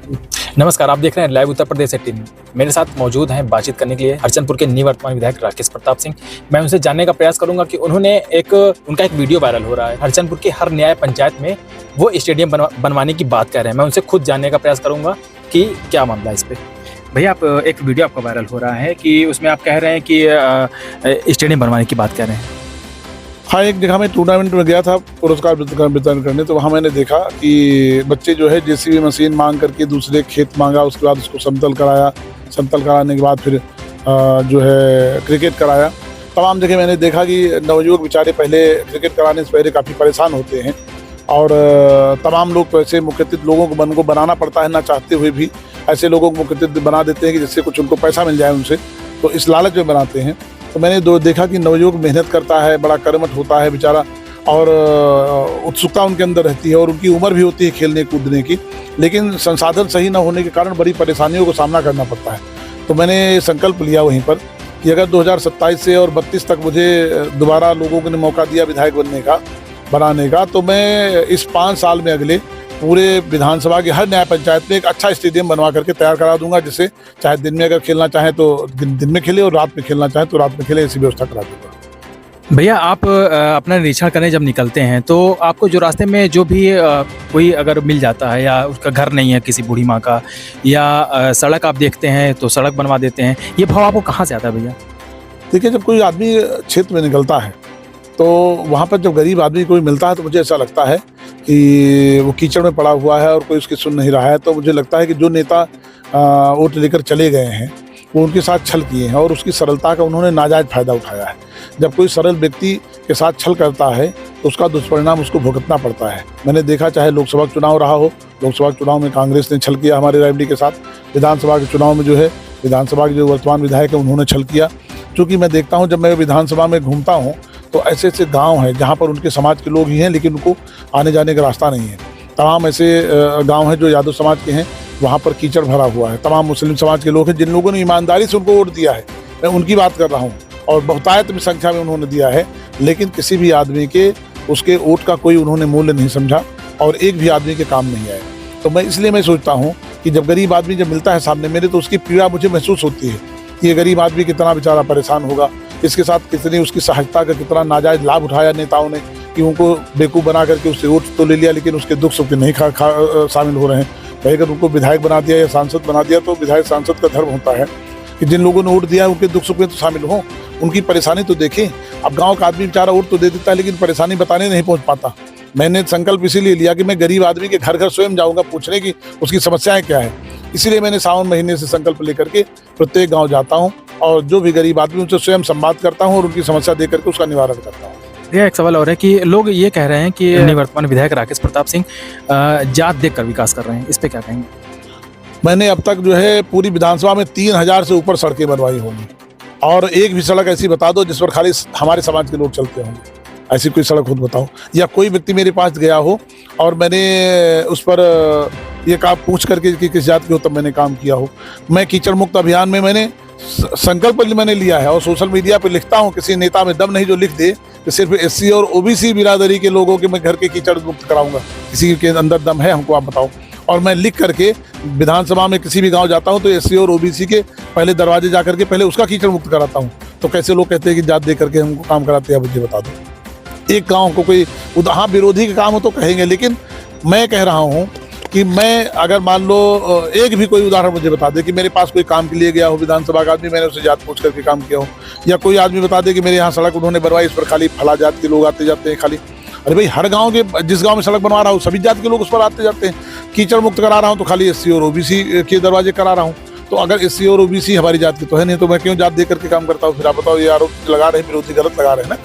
नमस्कार, आप देख रहे हैं लाइव उत्तर प्रदेश 18। मेरे साथ मौजूद हैं बातचीत करने के लिए हरचंदपुर के निवर्तमान विधायक राकेश प्रताप सिंह। मैं उनसे जानने का प्रयास करूंगा कि उन्होंने उनका एक वीडियो वायरल हो रहा है। हरचंदपुर की हर न्याय पंचायत में वो स्टेडियम बनवाने की बात कर रहे हैं। मैं उनसे खुद जानने का प्रयास करूंगा कि क्या मामला है इस पे। भैया, आप एक वीडियो आपका वायरल हो रहा है कि उसमें आप कह रहे हैं कि स्टेडियम बनवाने की बात कर रहे हैं। हाँ, एक जगह मैं टूर्नामेंट में गया था पुरस्कार वितरण करने, तो वहाँ मैंने देखा कि बच्चे जो है जेसीबी मशीन मांग करके दूसरे खेत मांगा, उसके बाद उसको समतल कराया, समतल कराने के बाद फिर जो है क्रिकेट कराया। तमाम जगह मैंने देखा कि नवयुवक बेचारे पहले क्रिकेट कराने से पहले काफ़ी परेशान होते हैं और तमाम लोग तो ऐसे मुख्यतिथ लोगों को मन को बनाना पड़ता है, ना चाहते हुए भी ऐसे लोगों को मुख्यतिथ बना देते हैं कि जिससे कुछ उनको पैसा मिल जाए उनसे, तो इस लालच में बनाते हैं। तो मैंने देखा कि नवयुवक मेहनत करता है, बड़ा कर्मठ होता है बेचारा, और उत्सुकता उनके अंदर रहती है और उनकी उम्र भी होती है खेलने कूदने की, लेकिन संसाधन सही न होने के कारण बड़ी परेशानियों को सामना करना पड़ता है। तो मैंने संकल्प लिया वहीं पर कि अगर 2027 से और 32 तक मुझे दोबारा लोगों ने मौका दिया विधायक बनाने का, तो मैं इस 5 साल में अगले पूरे विधानसभा की हर न्याय पंचायत में एक अच्छा स्टेडियम बनवा करके तैयार करा दूंगा, जिससे चाहे दिन में अगर खेलना चाहे तो दिन में खेले और रात में खेलना चाहे तो रात में खेले, ऐसी व्यवस्था करा दूंगा। भैया, आप अपना निरीक्षण करने जब निकलते हैं तो आपको जो रास्ते में जो भी कोई अगर मिल जाता है या उसका घर नहीं है किसी बूढ़ी माँ का, या सड़क आप देखते हैं तो सड़क बनवा देते हैं, ये भाव आपको कहाँ से आता है भैया? देखिए, जब कोई आदमी क्षेत्र में निकलता है तो वहाँ पर जब गरीब आदमी कोई मिलता है तो मुझे ऐसा लगता है कि वो कीचड़ में पड़ा हुआ है और कोई उसकी सुन नहीं रहा है, तो मुझे लगता है कि जो नेता वोट लेकर चले गए हैं वो उनके साथ छल किए हैं और उसकी सरलता का उन्होंने नाजायज़ फ़ायदा उठाया है। जब कोई सरल व्यक्ति के साथ छल करता है तो उसका दुष्परिणाम उसको भुगतना पड़ता है। मैंने देखा, चाहे लोकसभा चुनाव रहा हो, लोकसभा चुनाव में कांग्रेस ने छल किया हमारे रायबरेली के साथ, विधानसभा के चुनाव में जो है विधानसभा के जो वर्तमान विधायक हैं उन्होंने छल किया। क्योंकि मैं देखता हूँ, जब मैं विधानसभा में घूमता हूँ तो ऐसे ऐसे गांव हैं जहां पर उनके समाज के लोग ही हैं, लेकिन उनको आने जाने का रास्ता नहीं है। तमाम ऐसे गांव हैं जो यादव समाज के हैं, वहां पर कीचड़ भरा हुआ है। तमाम मुस्लिम समाज के लोग हैं जिन लोगों ने ईमानदारी से उनको वोट दिया है, मैं उनकी बात कर रहा हूँ, और बहुतायत में संख्या में उन्होंने दिया है, लेकिन किसी भी आदमी के उसके वोट का कोई उन्होंने मूल्य नहीं समझा और एक भी आदमी के काम नहीं आए। तो मैं सोचता हूँ कि जब गरीब आदमी जब मिलता है सामने मेरे, तो उसकी पीड़ा मुझे महसूस होती है कि ये गरीब आदमी कितना बेचारा परेशान होगा, इसके साथ कितनी उसकी सहायता का कितना नाजायज लाभ उठाया नेताओं ने कि उनको बेवकूफ़ बना करके उससे वोट तो ले लिया, लेकिन उसके दुख सुख नहीं शामिल हो रहे हैं। भाई, अगर उनको विधायक बना दिया या सांसद बना दिया तो विधायक सांसद का धर्म होता है कि जिन लोगों ने वोट दिया उनके दुख सुख में तो शामिल हों, उनकी परेशानी तो देखें। अब गाँव का आदमी बेचारा वोट तो दे देता है लेकिन परेशानी बताने नहीं पहुँच पाता। मैंने संकल्प इसीलिए लिया कि मैं गरीब आदमी के घर घर स्वयं जाऊँगा पूछने की उसकी समस्याएँ क्या है। इसीलिए मैंने सावन महीने से संकल्प लेकर के प्रत्येक गाँव जाता हूँ और जो भी गरीब आदमी उनसे स्वयं संवाद करता हूँ और उनकी समस्या देख करके उसका निवारण करता हूँ। यह एक सवाल और है कि लोग ये कह रहे हैं कि निवर्तमान विधायक राकेश प्रताप सिंह जात देखकर विकास कर रहे हैं, इस पे क्या कहेंगे? मैंने अब तक जो है पूरी विधानसभा में 3000 से ऊपर सड़कें बनवाई होंगी, और एक भी सड़क ऐसी बता दो जिस पर खाली हमारे समाज के लोग चलते होंगे, ऐसी कोई सड़क खुद बताओ। या कोई व्यक्ति मेरे पास गया हो और मैंने उस पर ये काम पूछ करके कि किस जात के हो, तब मैंने काम किया हो। मैं कीचड़ मुक्त अभियान में मैंने संकल्प मैंने लिया है और सोशल मीडिया पर लिखता हूँ। किसी नेता में दम नहीं जो लिख दे कि सिर्फ SC और OBC बिरादरी के लोगों के मैं घर के कीचड़ मुक्त कराऊंगा। किसी के अंदर दम है, हमको आप बताओ। और मैं लिख करके विधानसभा में किसी भी गांव जाता हूं तो SC और OBC के पहले दरवाजे जा करके पहले उसका कीचड़ मुक्त कराता हूं। तो कैसे लोग कहते हैं कि जात दे करके हमको काम कराते हैं, मुझे बता दो। एक गाँव को कोई हाँ विरोधी का काम हो तो कहेंगे, लेकिन मैं कह रहा हूँ कि मैं अगर मान लो एक भी कोई उदाहरण मुझे बता दे कि मेरे पास कोई काम के लिए गया हो विधानसभा का आदमी, मैंने उससे जात पूछ करके काम किया हो, या कोई आदमी बता दे कि मेरे यहाँ सड़क उन्होंने बनवाई, इस पर खाली फला जात के लोग आते जाते हैं खाली। अरे भाई, हर गांव के जिस गांव में सड़क बनवा रहा हूँ सभी जात के लोग उस पर आते जाते हैं। कीचड़ मुक्त करा रहा हूँ तो खाली SC और OBC के दरवाजे करा रहा हूँ। तो अगर SC और OBC हमारी जात की तो है नहीं, तो मैं क्यों जात दे करके काम करता हूँ? फिर आप बताओ, ये आरोप लगा रहे हैं विरोधी, गलत लगा रहे हैं ना।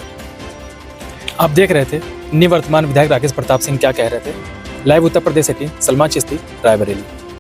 आप देख रहे थे निवर्तमान विधायक राकेश प्रताप सिंह क्या कह रहे थे। लाइव उत्तर प्रदेश 18, सलमान चिश्ती, रायबरेली।